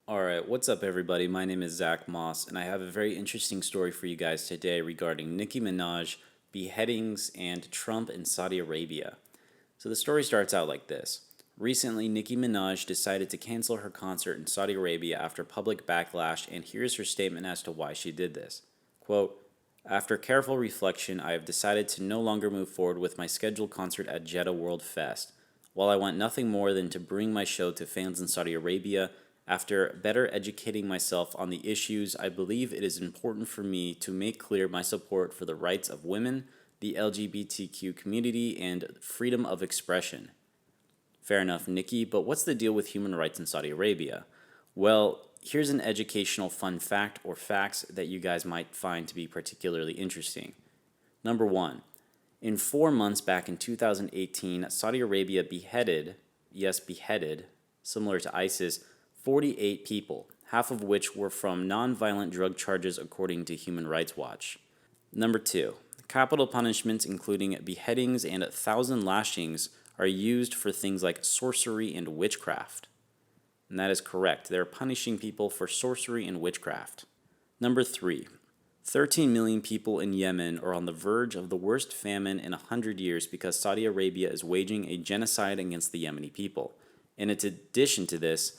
Alright, what's up everybody? My name is Zach Moss, and I have a very interesting story for you guys today regarding Nicki Minaj, beheadings, and Trump in Saudi Arabia. So the story starts out like this. Recently, Nicki Minaj decided to cancel her concert in Saudi Arabia after public backlash, and here's her statement as to why she did this. Quote, "After careful reflection, I have decided to no longer move forward with my scheduled concert at Jeddah World Fest. While I want nothing more than to bring my show to fans in Saudi Arabia, after better educating myself on the issues, I believe it is important for me to make clear my support for the rights of women, the LGBTQ community, and freedom of expression." Fair enough, Nikki, but what's the deal with human rights in Saudi Arabia? Well, here's an educational fun fact or facts that you guys might find to be particularly interesting. Number one, in 4 months back in 2018, Saudi Arabia beheaded, yes, beheaded, similar to ISIS, 48 people, half of which were from nonviolent drug charges according to Human Rights Watch. Number two, capital punishments including beheadings and 1,000 lashings are used for things like sorcery and witchcraft. And that is correct. They're punishing people for sorcery and witchcraft. Number three, 13 million people in Yemen are on the verge of the worst famine in 100 years because Saudi Arabia is waging a genocide against the Yemeni people. In addition to this,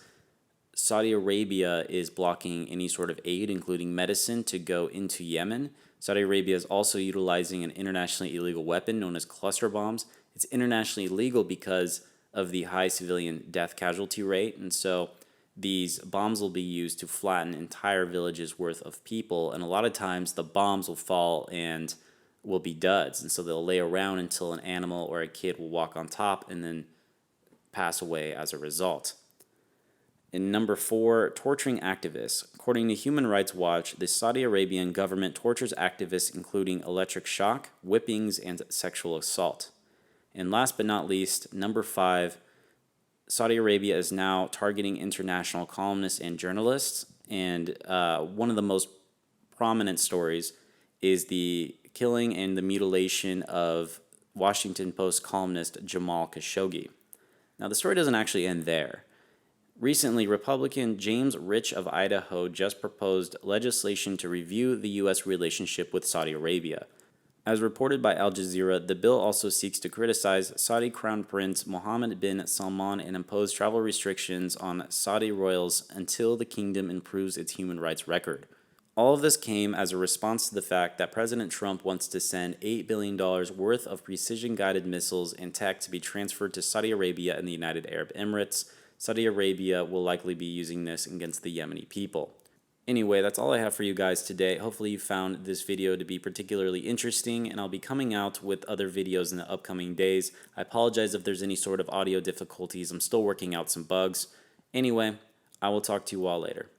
Saudi Arabia is blocking any sort of aid, including medicine, to go into Yemen. Saudi Arabia is also utilizing an internationally illegal weapon known as cluster bombs. It's internationally illegal because of the high civilian death casualty rate, and so these bombs will be used to flatten entire villages worth of people, and a lot of times the bombs will fall and will be duds, and so they'll lay around until an animal or a kid will walk on top and then pass away as a result. And number four, torturing activists. According to Human Rights Watch, the Saudi Arabian government tortures activists including electric shock, whippings, and sexual assault. And last but not least, number five, Saudi Arabia is now targeting international columnists and journalists. And one of the most prominent stories is the killing and the mutilation of Washington Post columnist Jamal Khashoggi. Now, the story doesn't actually end there. Recently, Republican James Rich of Idaho just proposed legislation to review the U.S. relationship with Saudi Arabia. As reported by Al Jazeera, the bill also seeks to criticize Saudi Crown Prince Mohammed bin Salman and impose travel restrictions on Saudi royals until the kingdom improves its human rights record. All of this came as a response to the fact that President Trump wants to send $8 billion worth of precision-guided missiles and tech to be transferred to Saudi Arabia and the United Arab Emirates. Saudi Arabia will likely be using this against the Yemeni people. Anyway, that's all I have for you guys today. Hopefully you found this video to be particularly interesting, and I'll be coming out with other videos in the upcoming days. I apologize if there's any sort of audio difficulties. I'm still working out some bugs. Anyway, I will talk to you all later.